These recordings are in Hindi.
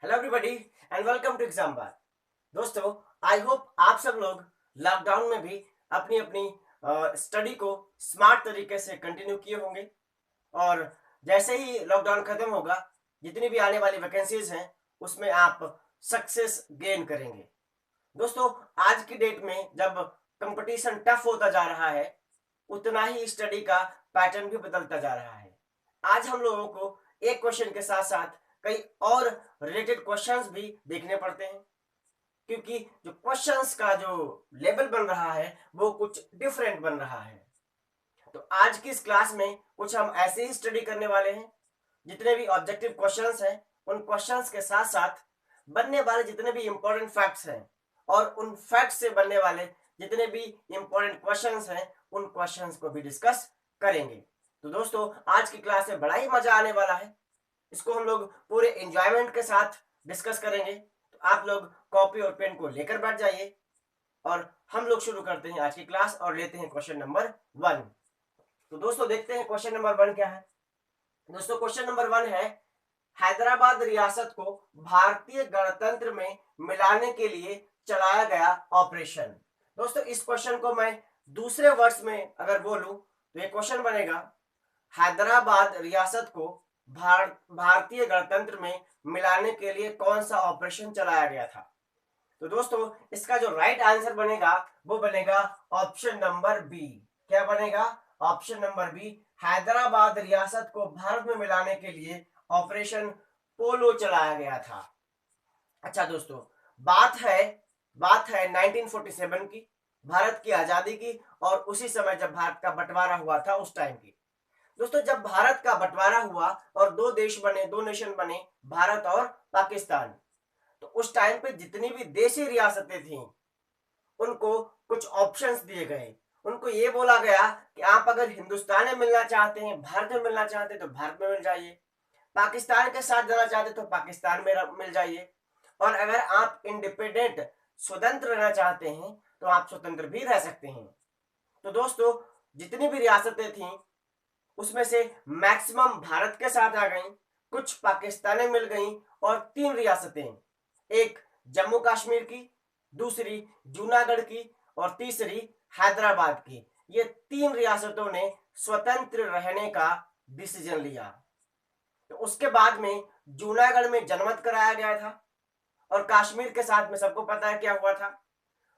Hello everybody and welcome to exam bar. दोस्तों, आई होप आप सब लोग लॉकडाउन में भी अपनी अपनी स्टडी को स्मार्ट तरीके से कंटिन्यू किए होंगे। और जैसे ही लॉकडाउन खत्म होगा, जितनी भी आने वाली वैकेंसीज हैं उसमें आप सक्सेस गेन करेंगे। दोस्तों, आज की डेट में जब कंपटीशन टफ होता जा रहा है, उतना ही स्टडी का पैटर्न भी बदलता जा रहा है। आज हम लोगों को एक क्वेश्चन के साथ साथ कई और रिलेटेड क्वेश्चंस भी देखने पड़ते हैं, क्योंकि जो क्वेश्चंस का जो लेवल बन रहा है वो कुछ डिफरेंट बन रहा है। तो आज की इस क्लास में कुछ हम ऐसे ही स्टडी करने वाले हैं। जितने भी ऑब्जेक्टिव क्वेश्चंस हैं, उन क्वेश्चंस के साथ साथ बनने वाले जितने भी इंपॉर्टेंट फैक्ट्स हैं और उन फैक्ट्स से बनने वाले जितने भी इंपॉर्टेंट क्वेश्चंस हैं, उन क्वेश्चंस को भी डिस्कस करेंगे। तो दोस्तों, आज की क्लास में बड़ा ही मजा आने वाला है। इसको हम लोग पूरे एंजॉयमेंट के साथ डिस्कस करेंगे। तो आप लोग कॉपी और पेन को लेकर बैठ जाइए और हम लोग शुरू करते हैं आज की क्लास और लेते हैं क्वेश्चन नंबर 1। तो दोस्तों, देखते हैं क्वेश्चन नंबर 1 क्या है। दोस्तों, क्वेश्चन नंबर 1 है, हैदराबाद रियासत को भारतीय गणतंत्र में मिलाने के लिए चलाया गया ऑपरेशन। दोस्तों, इस क्वेश्चन को मैं दूसरे वर्ड्स में अगर बोलूं तो ये क्वेश्चन बनेगा, हैदराबाद रियासत को भारतीय गणतंत्र में मिलाने के लिए कौन सा ऑपरेशन चलाया गया था। तो दोस्तों, इसका जो राइट आंसर बनेगा वो बनेगा ऑप्शन नंबर बी। क्या बनेगा? Option number B. हैदराबाद रियासत को भारत में मिलाने के लिए ऑपरेशन पोलो चलाया गया था। अच्छा दोस्तों, बात है 1947 की, भारत की आजादी की, और उसी समय जब भारत का बंटवारा हुआ था उस टाइम की। दोस्तों, जब भारत का बंटवारा हुआ और दो देश बने, दो नेशन बने, भारत और पाकिस्तान, तो उस टाइम पे जितनी भी देशी रियासतें थीं उनको कुछ ऑप्शंस दिए गए। उनको ये बोला गया कि आप अगर हिंदुस्तान में मिलना चाहते हैं, भारत में मिलना चाहते हैं तो भारत में मिल जाइए, पाकिस्तान के साथ जाना चाहते तो पाकिस्तान में मिल जाइए, और अगर आप इंडिपेंडेंट स्वतंत्र रहना चाहते हैं तो आप स्वतंत्र भी रह सकते हैं। तो दोस्तों, जितनी भी रियासतें थीं उसमें से मैक्सिमम भारत के साथ आ गई, कुछ पाकिस्तान में मिल गई, और 3 रियासतें, एक जम्मू कश्मीर की, दूसरी जूनागढ़ की, और तीसरी हैदराबाद की, ये 3 रियासतों ने स्वतंत्र रहने का डिसीजन लिया। तो उसके बाद में जूनागढ़ में जनमत कराया गया था, और कश्मीर के साथ में सबको पता है क्या हुआ था।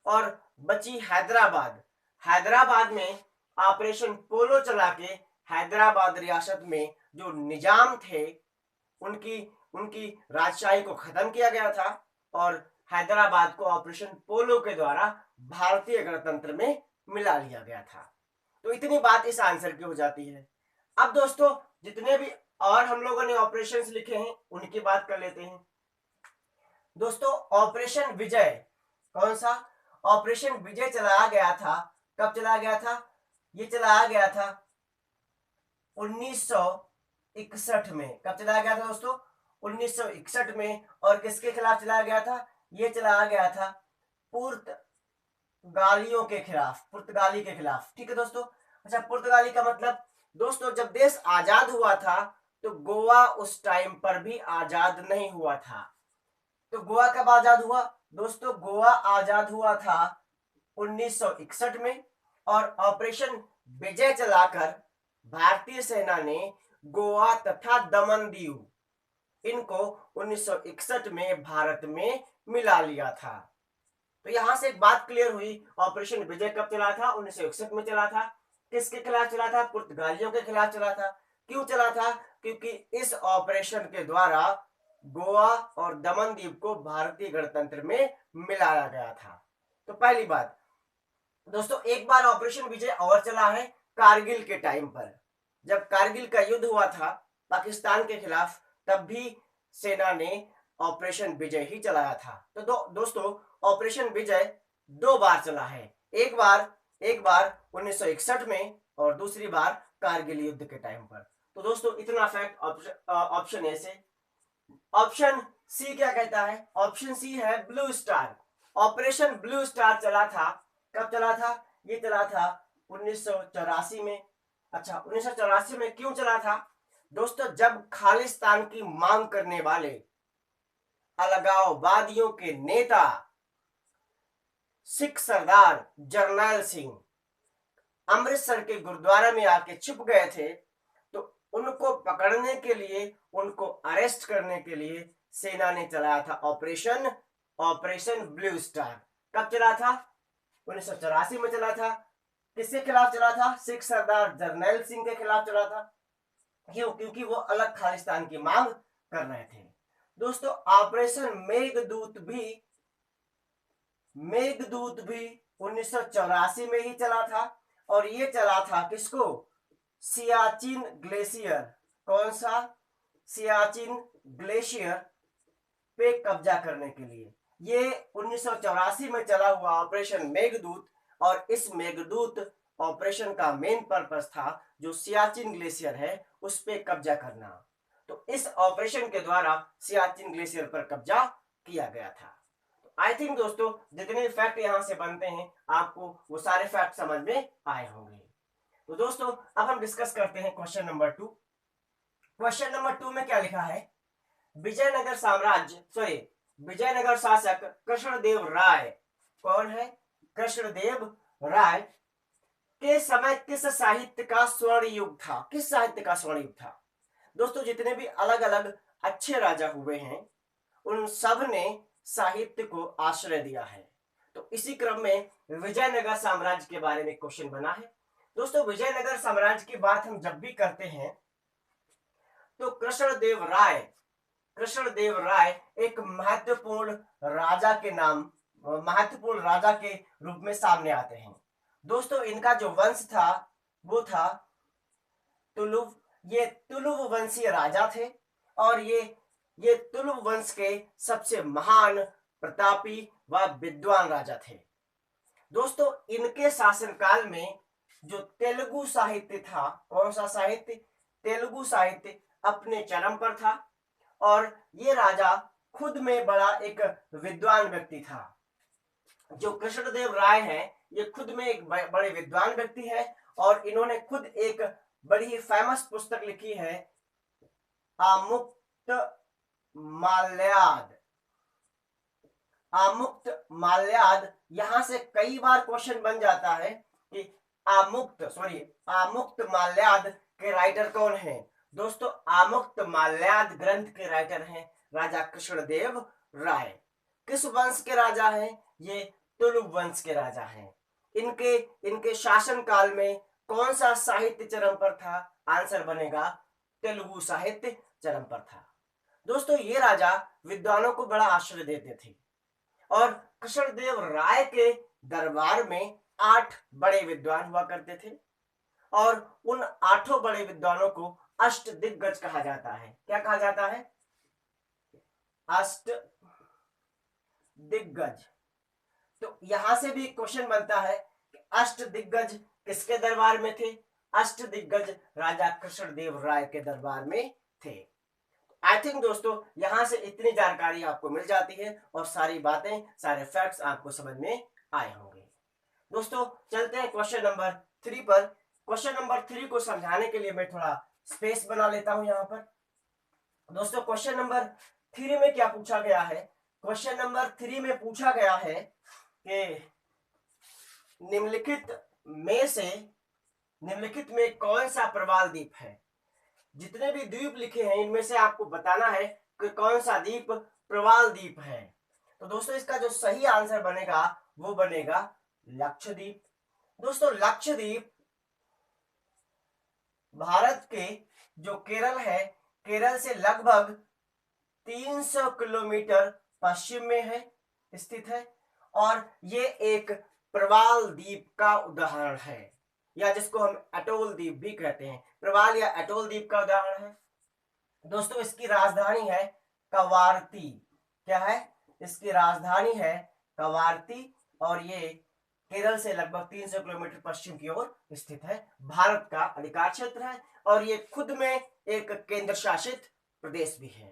और बची हैदराबाद। हैदराबाद में ऑपरेशन पोलो चला के हैदराबाद रियासत में जो निजाम थे उनकी उनकी राजशाही को खत्म किया गया था, और हैदराबाद को ऑपरेशन पोलो के द्वारा भारतीय गणतंत्र में मिला लिया गया था। तो इतनी बात इस आंसर की हो जाती है। अब दोस्तों, जितने भी और हम लोगों ने ऑपरेशंस लिखे हैं उनकी बात कर लेते हैं। दोस्तों, ऑपरेशन विजय, कौन सा? ऑपरेशन विजय चलाया गया था। कब चलाया गया था? ये चलाया गया था 1961 में। कब चलाया गया था दोस्तों? 1961 में। और किसके खिलाफ चलाया गया था? ये चलाया गया था पुर्तगालियों के खिलाफ, पुर्तगाली के खिलाफ। ठीक है दोस्तों। अच्छा, पुर्तगाली का मतलब, दोस्तों जब देश आजाद हुआ था तो गोवा उस टाइम पर भी आजाद नहीं हुआ था। तो गोवा कब आजाद हुआ? दोस्तों, गोवा आजाद हुआ था 1961 में, और ऑपरेशन विजय चलाकर भारतीय सेना ने गोवा तथा दमन दीव इनको 1961 में भारत में मिला लिया था। तो यहां से एक बात क्लियर हुई, ऑपरेशन विजय कब चला था? 1961 में चला था। किसके खिलाफ चला था? पुर्तगालियों के खिलाफ चला था। क्यों चला था? क्योंकि इस ऑपरेशन के द्वारा गोवा और दमन द्वीप को भारतीय गणतंत्र में मिलाया गया था। तो पहली बात दोस्तों, एक बार ऑपरेशन विजय और चला है कारगिल के टाइम पर। जब कारगिल का युद्ध हुआ था पाकिस्तान के खिलाफ, तब भी सेना ने ऑपरेशन विजय ही चलाया था। तो दोस्तों, ऑपरेशन विजय 2 बार चला है। एक बार 1961 में, और दूसरी बार कारगिल युद्ध के टाइम पर। तो दोस्तों, इतना फैक्ट ऑप्शन ए से। ऑप्शन सी क्या कहता है? ऑप्शन सी है blue star. Operation blue star चला था। कब चला था? ये चला था 1984 में। अच्छा, 1984 में क्यों चला था? दोस्तों, जब खालिस्तान की मांग करने वाले अलगाववादियों के नेता सिख सरदार जरनैल सिंह अमृतसर के गुरुद्वारा में आके छुप गए थे, तो उनको पकड़ने के लिए, उनको अरेस्ट करने के लिए सेना ने चलाया था ऑपरेशन ब्लू स्टार। कब चला था? 1984 में चला था। किसके खिलाफ चला था? सिख सरदार जरनैल सिंह के खिलाफ चला था। क्यों? क्योंकि वो अलग खालिस्तान की मांग कर रहे थे। दोस्तों, ऑपरेशन मेघदूत भी 1984 में ही चला था, और ये चला था किसको? सियाचिन ग्लेशियर। कौन सा? सियाचिन ग्लेशियर पे कब्जा करने के लिए। ये 1984 में चला हुआ ऑपरेशन मेघदूत, और इस मेघदूत ऑपरेशन का मेन पर्पस था जो सियाचिन ग्लेशियर है उस पे कब्जा करना। तो इस ऑपरेशन के द्वारा सियाचिन ग्लेशियर पर कब्जा किया गया था। आई थिंक दोस्तों, जितने फैक्ट यहां से बनते हैं आपको वो सारे फैक्ट समझ में आए होंगे। तो दोस्तों, अब हम डिस्कस करते हैं क्वेश्चन नंबर 2। क्वेश्चन नंबर 2 में क्या लिखा है? विजयनगर शासक कृष्णदेव राय, कौन है? कृष्णदेव राय के समय किस साहित्य का स्वर्ण युग था? किस साहित्य का स्वर्ण युग था? दोस्तों, जितने भी अलग अलग अच्छे राजा हुए हैं उन सब ने साहित्य को आश्रय दिया है। तो इसी क्रम में विजयनगर साम्राज्य के बारे में क्वेश्चन बना है। दोस्तों, विजयनगर साम्राज्य की बात हम जब भी करते हैं तो कृष्णदेव राय एक महत्वपूर्ण राजा के रूप में सामने आते हैं। दोस्तों, इनका जो वंश था वो था तुलुव। ये तुलुव वंशीय राजा थे, और ये तुलुव वंश के सबसे महान, प्रतापी व विद्वान राजा थे। दोस्तों, इनके शासनकाल में जो तेलुगु साहित्य था, कौन सा साहित्य? तेलुगु साहित्य अपने चरम पर था, और ये राजा खुद में बड़ा एक विद्वान व्यक्ति था। जो कृष्णदेव राय है ये खुद में एक बड़े विद्वान व्यक्ति है, और इन्होंने खुद एक बड़ी ही फेमस पुस्तक लिखी है, आमुक्त माल्याद। यहां से कई बार क्वेश्चन बन जाता है कि आमुक्त माल्याद के राइटर कौन है? दोस्तों, आमुक्त माल्याद ग्रंथ के राइटर हैं राजा कृष्णदेव राय। किस वंश के राजा हैं? ये तुलुव वंश के राजा हैं। इनके शासन काल में कौन सा साहित्य चरम पर था? आंसर बनेगा तेलुगु साहित्य चरम पर था। दोस्तों, ये राजा विद्वानों को बड़ा आश्रय देते थे, और कृष्णदेव राय के दरबार में 8 बड़े विद्वान हुआ करते थे, और उन 8 बड़े विद्वानों को अष्ट दिग्गज कहा जाता है। क्या कहा जाता है? अष्ट दिग्गज। तो यहां से भी क्वेश्चन बनता है कि अष्ट दिग्गज किसके दरबार में थे? अष्ट दिग्गज राजा कृष्णदेव राय के दरबार में थे। आई थिंक दोस्तों, यहां से इतनी जानकारी आपको मिल जाती है, और सारी बातें, सारे फैक्ट्स आपको समझ में आए होंगे। दोस्तों, चलते हैं क्वेश्चन नंबर 3 पर। क्वेश्चन नंबर 3 को समझाने के लिए मैं थोड़ा स्पेस बना लेता हूं यहां पर। दोस्तों, क्वेश्चन नंबर 3 में क्या पूछा गया है? क्वेश्चन नंबर 3 में पूछा गया है कि निम्नलिखित में कौन सा प्रवाल द्वीप है? जितने भी द्वीप लिखे हैं इनमें से आपको बताना है कि कौन सा द्वीप प्रवाल द्वीप है। तो दोस्तों, इसका जो सही आंसर बनेगा वो बनेगा लक्षद्वीप। दोस्तों, लक्षद्वीप भारत के जो केरल है, केरल से लगभग 300 किलोमीटर पश्चिम में है, स्थित है, और ये एक प्रवाल द्वीप का उदाहरण है, या जिसको हम एटोल द्वीप भी कहते हैं। प्रवाल या एटोल द्वीप का उदाहरण है। दोस्तों, इसकी राजधानी है कवारती। क्या है? इसकी राजधानी है कवारती, और ये केरल से लगभग 300 किलोमीटर पश्चिम की ओर स्थित है। भारत का अधिकार क्षेत्र है, और ये खुद में एक केंद्र शासित प्रदेश भी है।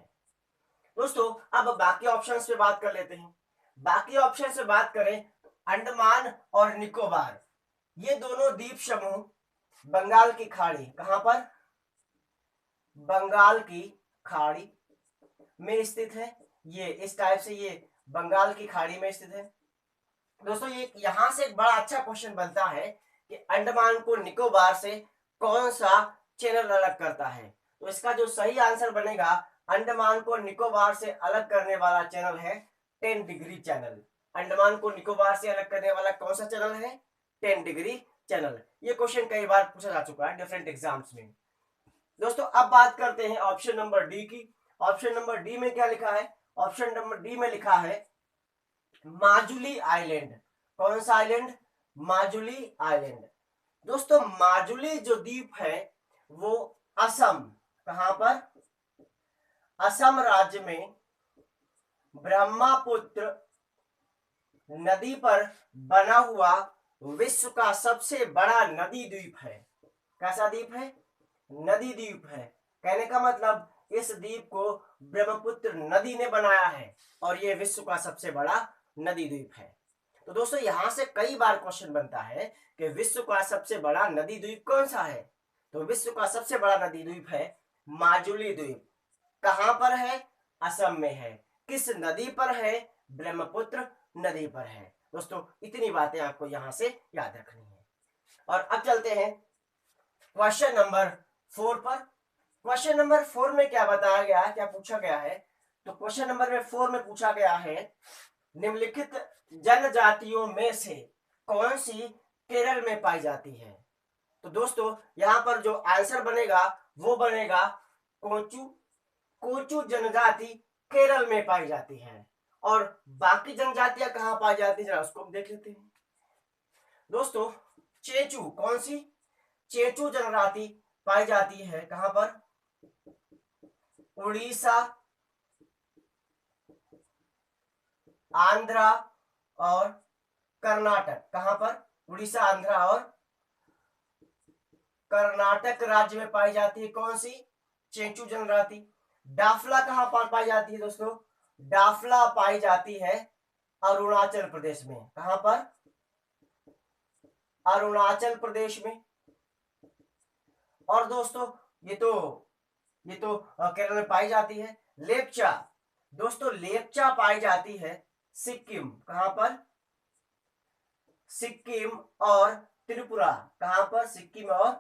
दोस्तों, अब बाकी ऑप्शंस पे बात कर लेते हैं। बाकी ऑप्शन से बात करें तो अंडमान और निकोबार, ये दोनों द्वीप समूह बंगाल की खाड़ी, कहां पर? बंगाल की खाड़ी में स्थित है। ये इस टाइप से ये बंगाल की खाड़ी में स्थित है। दोस्तों ये यहां से एक बड़ा अच्छा क्वेश्चन बनता है कि अंडमान को निकोबार से कौन सा चैनल अलग करता है। तो इसका जो सही आंसर बनेगा, अंडमान को निकोबार से अलग करने वाला चैनल है 10 डिग्री चैनल। अंडमान को निकोबार से अलग करने वाला कौन सा चैनल है? 10 डिग्री चैनल। ये क्वेश्चन कई बार पूछा जा चुका है डिफरेंट एग्जाम्स में। दोस्तों अब बात करते हैं ऑप्शन नंबर डी की। ऑप्शन नंबर डी में क्या लिखा है? ऑप्शन नंबर डी में लिखा है माजुली आइलैंड। कौन सा आइलैंड? माजुली आइलैंड। दोस्तों माजुली जो द्वीप है वो असम, कहां पर? असम राज्य में ब्रह्मपुत्र नदी पर बना हुआ विश्व का सबसे बड़ा नदी द्वीप है। कैसा द्वीप है? नदी द्वीप है। कहने का मतलब इस द्वीप को ब्रह्मपुत्र नदी ने बनाया है और यह विश्व का सबसे बड़ा नदी द्वीप है। तो दोस्तों यहां से कई बार क्वेश्चन बनता है कि विश्व का सबसे बड़ा नदी द्वीप कौन सा है? तो विश्व का सबसे बड़ा नदी द्वीप है माजुली द्वीप। कहां पर है? असम में है। किस नदी पर है? ब्रह्मपुत्र नदी पर है। दोस्तों इतनी बातें आपको यहां से याद रखनी है। और अब चलते हैं क्वेश्चन नंबर 4 पर। क्वेश्चन नंबर 4 में क्या बताया गया है, क्या पूछा गया है? तो क्वेश्चन नंबर 4 में पूछा गया है निम्नलिखित जनजातियों में से कौन सी केरल में पाई जाती है? तो दोस्तों यहां पर जो आंसर बनेगा वो बनेगा कोचू। कोचू जनजाति केरल में पाई जाती है। और बाकी जनजातियां कहां पाई जाती है, जरा उसको देख लेते हैं। दोस्तों चेचू, कौन सी? चेचू जनजाति पाई जाती है कहां पर? उड़ीसा, आंध्रा और कर्नाटक। कहां पर? उड़ीसा, आंध्रा और कर्नाटक राज्य में पाई जाती है। कौन सी? चेचू जनजाति। डाफला कहां पर पाई जाती है दोस्तों? डाफला पाई जाती है अरुणाचल प्रदेश में। कहां पर? अरुणाचल प्रदेश में। और दोस्तों ये तो केरल में पाई जाती है। लेप्चा, दोस्तों लेप्चा पाई जाती है सिक्किम। कहां पर? सिक्किम और त्रिपुरा। कहां पर? सिक्किम और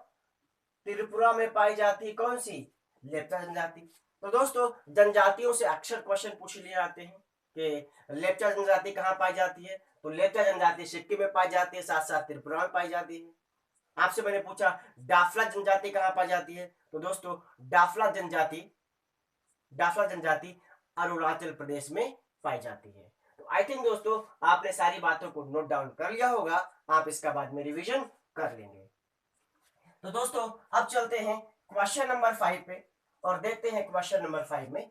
त्रिपुरा में पाई जाती है कौन सी? लेप्चा जनजाति। तो दोस्तों जनजातियों से अक्सर क्वेश्चन पूछ लिए जाते हैं कि लेप्चा जनजाति कहां पाई जाती है। तो लेप्चा जनजाति सिक्किम में पाई जाती है, साथ साथ त्रिपुरा में पाई जाती है। आपसे मैंने पूछा डाफला जनजाति कहां पाई जाती है। तो दोस्तों डाफला जनजाति अरुणाचल प्रदेश में पाई जाती है। तो आई थिंक दोस्तों आपने सारी बातों को नोट डाउन कर लिया होगा। आप इसका बाद में रिवीजन कर लेंगे। तो दोस्तों अब चलते हैं क्वेश्चन नंबर 5 पे और देखते हैं क्वेश्चन नंबर 5 में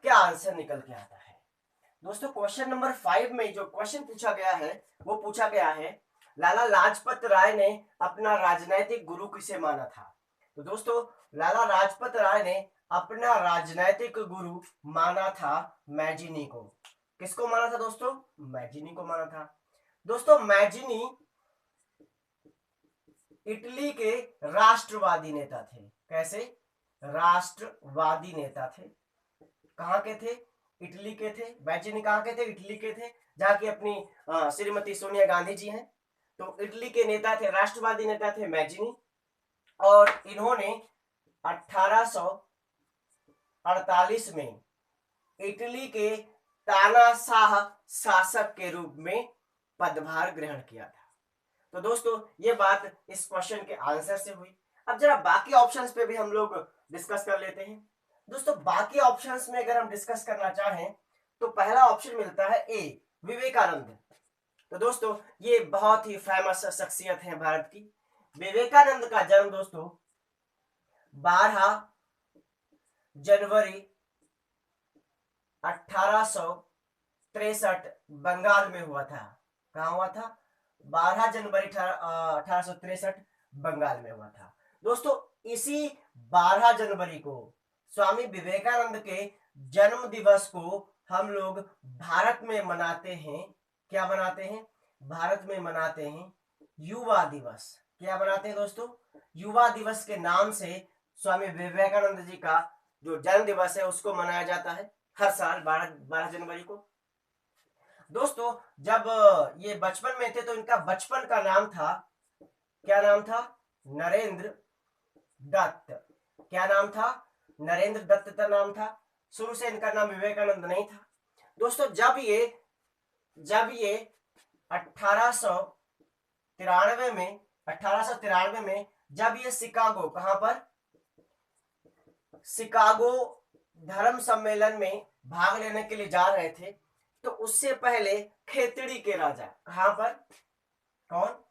क्या आंसर निकल के आता है। दोस्तों क्वेश्चन नंबर 5 में जो क्वेश्चन पूछा गया है वो पूछा गया है लाला लाजपत राय ने अपना राजनैतिक गुरु किसे माना था। तो दोस्तों लाला लाजपत राय ने अपना राजनैतिक गुरु माना था मैजिनी को। किसको माना था दोस्तों? मैजिनी को माना था। दोस्तों मैजिनी इटली के राष्ट्रवादी नेता थे। कैसे? राष्ट्रवादी नेता थे। कहां के थे? इटली के थे। मैजिनी कहां के थे? इटली के थे, जहां की अपनी श्रीमती सोनिया गांधी जी हैं। तो इटली के नेता थे, राष्ट्रवादी नेता थे मैजिनी। और इन्होंने 1848 में इटली के तानाशाह शासक के रूप में पदभार ग्रहण किया था। तो दोस्तों ये बात इस क्वेश्चन के आंसर से हुई। अब जरा बाकी ऑप्शंस पे भी हम लोग डिस्कस कर लेते हैं। दोस्तों बाकी ऑप्शंस में अगर हम डिस्कस करना चाहें तो पहला ऑप्शन मिलता है ए, विवेकानंद। तो दोस्तों ये बहुत ही फेमस शख्सियत है भारत की। विवेकानंद का जन्म दोस्तों 12 जनवरी 1863 बंगाल में हुआ था। कहां हुआ था? 12 जनवरी 1863 बंगाल में हुआ था। दोस्तों इसी 12 जनवरी को स्वामी विवेकानंद के जन्म दिवस को हम लोग भारत में मनाते हैं। क्या मनाते हैं? भारत में मनाते हैं युवा दिवस। क्या मनाते हैं दोस्तों? युवा दिवस के नाम से स्वामी विवेकानंद जी का जो जन्म दिवस है उसको मनाया जाता है हर साल 12 जनवरी को। दोस्तों जब ये बचपन में थे तो इनका बचपन का नाम था, क्या नाम था? नरेंद्र दत्त। क्या नाम था? नरेंद्र दत्त का नाम था। शुरू से इनका नाम विवेकानंद नहीं था। दोस्तों जब ये 1893 में जब ये शिकागो, कहां पर? शिकागो धर्म सम्मेलन में भाग लेने के लिए जा रहे थे, तो उससे पहले खेतड़ी के राजा, कहां पर? कौन?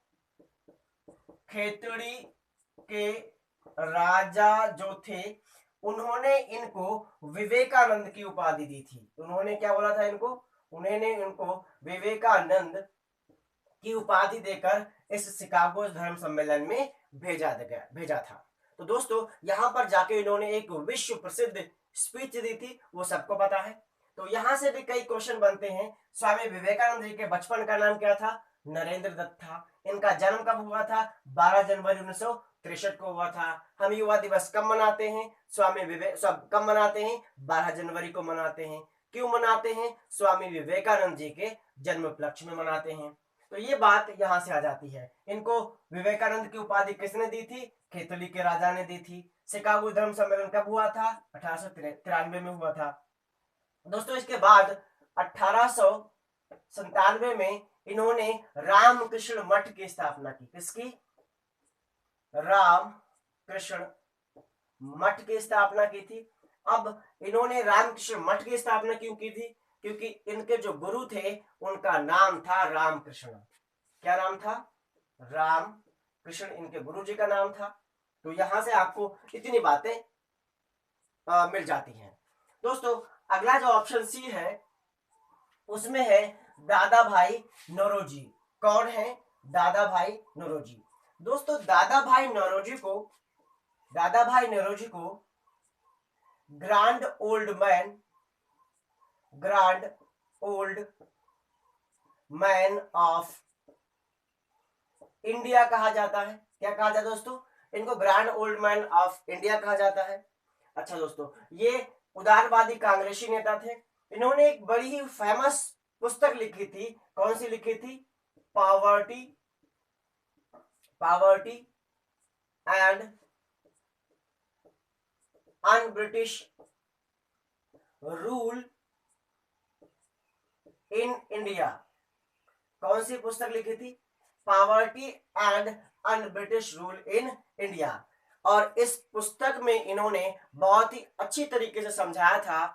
खेतड़ी के राजा जो थे, उन्होंने इनको विवेकानंद की उपाधि दी थी। उन्होंने क्या बोला था इनको? उन्होंने इनको विवेकानंद की उपाधि देकर इस शिकागो धर्म सम्मेलन में भेजा था। तो दोस्तों यहां पर जाके इन्होंने एक विश्व प्रसिद्ध स्पीच दी थी, वो सबको पता है। तो यहां से भी कई क्वेश्चन बनते हैं। स्वामी विवेकानंद जी के बचपन का नाम क्या था? नरेंद्र दत्त था। इनका जन्म कब हुआ था? 12 जनवरी 1963 को हुआ था। हम युवा दिवस कब मनाते हैं? कब मनाते हैं? 12 जनवरी को मनाते हैं। क्यों मनाते हैं? स्वामी विवेकानंद जी के जन्म उपलक्ष्य में मनाते हैं। तो ये बात यहां से आ जाती है। इनको विवेकानंद की उपाधि किसने दी थी? खेतड़ी के राजा ने दी थी। शिकागो धर्म सम्मेलन कब हुआ था? 1893 में हुआ था। दोस्तों इसके बाद 1897 में इन्होंने रामकृष्ण मठ की स्थापना की। किसकी? रामकृष्ण मठ की स्थापना की थी। अब इन्होंने रामकृष्ण मठ की स्थापना क्यों की थी? क्योंकि इनके जो गुरु थे उनका नाम था रामकृष्ण। क्या नाम था? रामकृष्ण इनके गुरु जी का नाम था। तो यहां से आपको इतनी बातें मिल जाती हैं। दोस्तों अगला जो ऑप्शन सी है उसमें है दादा भाई नौरोजी। कौन है? दादा भाई नौरोजी। दोस्तों दादा भाई नौरोजी को grand old man of India कहा जाता है। क्या कहा जाता है दोस्तों? इनको grand old man of India कहा जाता है। अच्छा दोस्तों ये उदारवादी कांग्रेसी नेता थे। इन्होंने एक बड़ी ही फेमस पुस्तक लिखी थी। कौन सी लिखी थी? Poverty and un British rule in India. कौन सी पुस्तक लिखी थी? Poverty and un British rule in India. और इस पुस्तक में इन्होंने बहुत ही अच्छी तरीके से समझाया था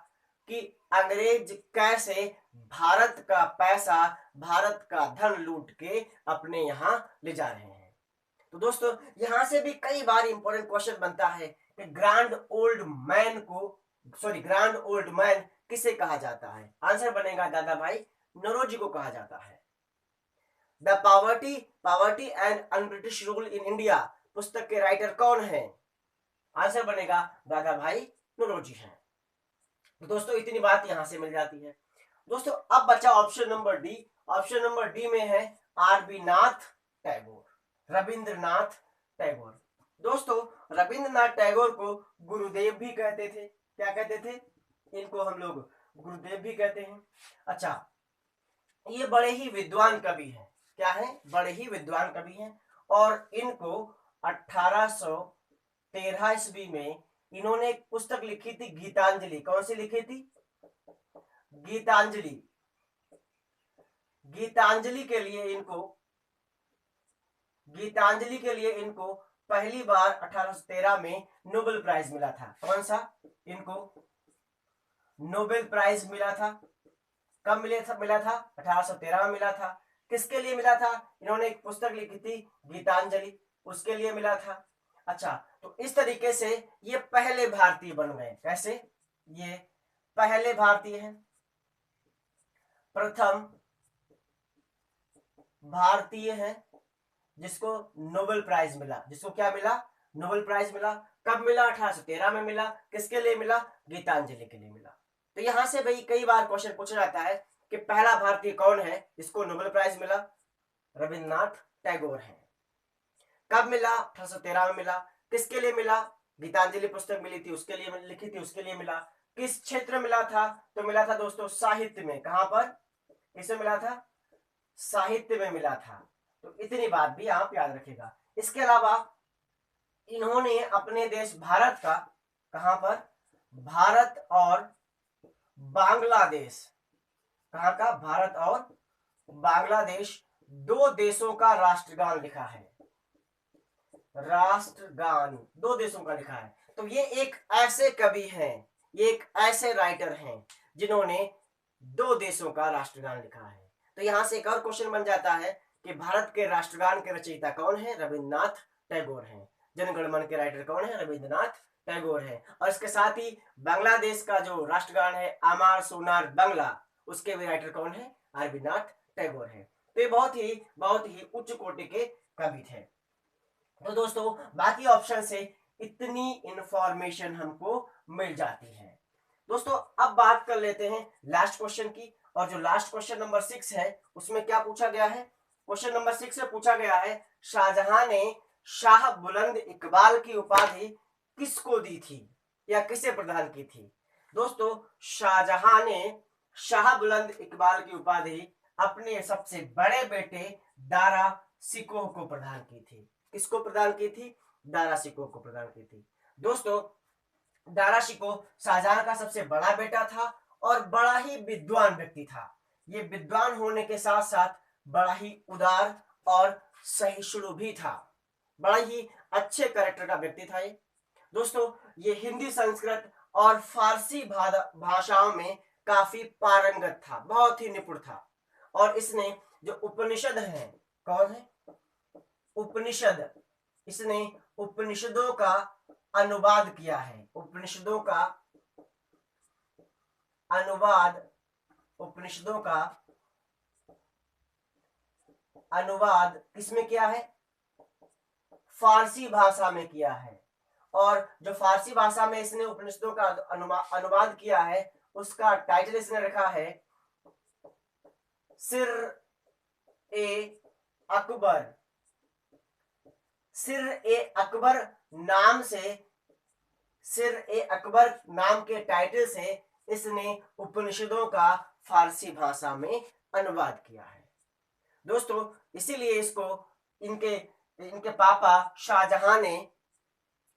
कि अंग्रेज कैसे भारत का पैसा, भारत का धन लूट के अपने यहां ले जा रहे हैं। तो दोस्तों यहां से भी कई बार इंपॉर्टेंट क्वेश्चन बनता है कि ग्रैंड ओल्ड मैन किसे कहा जाता है? आंसर बनेगा दादा भाई नौरोजी को कहा जाता है। The poverty and un British rule in India पुस्तक के राइटर कौन है? आंसर बनेगा दादा भाई नौरोजी हैं। तो दोस्तों इतनी बात यहां से मिल जाती है। दोस्तों अब बचा option number D. Option number D में है आर.बी. नाथ टैगोर, रविंद्रनाथ टैगोर। दोस्तों रविंद्रनाथ टैगोर को गुरुदेव भी कहते थे। क्या कहते थे? इनको हम लोग गुरुदेव भी कहते हैं। अच्छा ये बड़े ही विद्वान कवि हैं। क्या है? बड़े ही विद्वान कवि हैं। और इनको 1813 ईस्वी में इन्होंने एक पुस्तक लिखी थी गीतांजलि। कौन सी लिखी थी? गीतांजलि। गीतांजलि के लिए इनको पहली बार 1813 में नोबेल प्राइज मिला था। कौन सा? इनको नोबेल प्राइज मिला था। कब मिला था? 1813 में मिला था। किसके लिए मिला था? इन्होंने एक पुस्तक लिखी थी गीतांजलि, उसके लिए मिला था। अच्छा तो इस तरीके से ये पहले भारतीय बन गए। कैसे? ये पहले भारतीय हैं, प्रथम भारतीय हैं जिसको नोबेल प्राइज मिला। जिसको क्या मिला? नोबेल प्राइज मिला। कब मिला? 1813 में मिला। किसके लिए मिला? गीतांजलि के लिए मिला। तो यहां से भाई कई बार क्वेश्चन पूछा जाता है कि पहला भारतीय कौन है जिसको नोबेल प्राइज मिला? रविंद्रनाथ टैगोर हैं। कब मिला? 1813 में मिला। किसके लिए मिला? गीतांजलि पुस्तक मिली थी उसके लिए, लिखी थी उसके लिए मिला। किस क्षेत्र में मिला था? तो मिला था दोस्तों साहित्य में। कहां पर? किसमें मिला था? साहित्य में मिला था। तो इतनी बात भी आप याद रखिएगा। इसके अलावा इन्होंने अपने देश भारत का, कहां पर? भारत और बांग्लादेश, कहां का? भारत और बांग्लादेश, दो देशों का राष्ट्रगान लिखा है। राष्ट्रगान दो देशों का लिखा है। तो ये एक ऐसे कवि हैं, ये एक ऐसे राइटर हैं जिन्होंने दो देशों का राष्ट्रगान लिखा है। तो यहां से एक और क्वेश्चन बन जाता है कि भारत के राष्ट्रगान के रचयिता कौन है? रविन्द्रनाथ टैगोर हैं। जनगण मन के राइटर कौन है? रविन्द्रनाथ टैगोर है। और इसके साथ ही बांग्लादेश का जो राष्ट्रगान है आमार सोनार बांग्ला, उसके भी राइटर कौन है? रविन्द्रनाथ टैगोर है। तो ये बहुत ही उच्च कोटि के कवि थे। तो दोस्तों बाकी ऑप्शन से इतनी इंफॉर्मेशन हमको मिल जाती है। दोस्तों अब बात कर लेते हैं लास्ट क्वेश्चन की। और जो लास्ट क्वेश्चन नंबर 6 है उसमें क्या पूछा गया है? क्वेश्चन नंबर 6 में पूछा गया है शाहजहां ने शाह बुलंद इकबाल की उपाधि किसको दी थी या किसे प्रदान की थी? दोस्तों शाहजहां ने शाह बुलंद इकबाल की उपाधि अपने सबसे बड़े बेटे दारा शिकोह को प्रदान की थी। किसको प्रदान की थी? दारा शिकोह को प्रदान की थी। दोस्तों दारा शिकोह शाहजहां का सबसे बड़ा बेटा था और बड़ा ही विद्वान व्यक्ति था। ये विद्वान होने के साथ साथ बड़ा ही उदार और सहिष्णु भी था। बड़ा ही अच्छे कैरेक्टर का व्यक्ति था ये। दोस्तों ये हिंदी, संस्कृत और फारसी भाषाओं में काफी पारंगत था, बहुत ही निपुण था। और इसने जो उपनिषद हैं, कौन है? उपनिषद, इसने उपनिषदों का अनुवाद किया है। उपनिषदों का अनुवाद, उपनिषदों का अनुवाद किसमें किया है? फारसी भाषा में किया है। और जो फारसी भाषा में इसने उपनिषदों का अनुवाद किया है उसका टाइटल इसने रखा है सिर ए अकबर। सिर ए अकबर नाम से, सिर ए अकबर नाम के टाइटल से इसने उपनिषदों का फारसी भाषा में अनुवाद किया है। दोस्तों इसीलिए इसको इनके पापा शाहजहां ने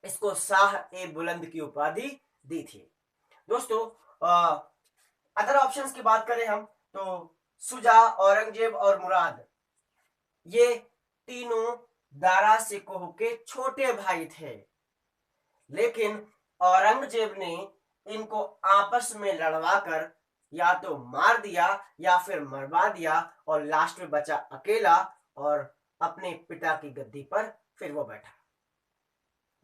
इसको शाह ए बुलंद की उपाधि दी थी। दोस्तों अदर ऑप्शंस की बात करें हम तो शुजा, औरंगजेब और मुराद, ये तीनों दारा शिकोह के छोटे भाई थे। लेकिन औरंगजेब ने इनको आपस में लड़वा कर या तो मार दिया या फिर मरवा दिया और लास्ट में बचा अकेला और अपने पिता की गद्दी पर फिर वो बैठा।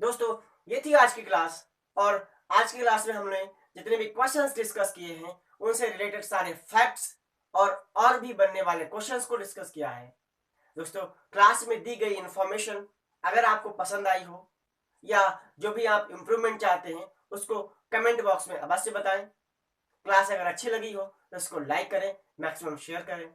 दोस्तों ये थी आज की क्लास। और आज की क्लास में हमने जितने भी क्वेश्चंस डिस्कस किए हैं उनसे रिलेटेड सारे फैक्ट्स और भी बनने वाले क्वेश्चंस को डिस्कस किया है। दोस्तों क्लास में दी गई इंफॉर्मेशन अगर आपको पसंद आई हो या जो भी आप इंप्रूवमेंट चाहते हैं उसको कमेंट बॉक्स में अवश्य बताएं। क्लास अगर अच्छी लगी हो तो इसको लाइक करें, मैक्सिमम शेयर करें।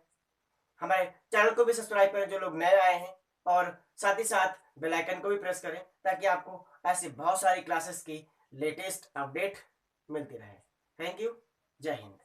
हमारे चैनल को भी सब्सक्राइब करें जो लोग नए आए हैं, और साथ ही साथ बेल आइकन को भी प्रेस करें ताकि आपको ऐसी बहुत सारी क्लासेस की लेटेस्ट अपडेट मिलती रहे। Thank you. जय हिंद।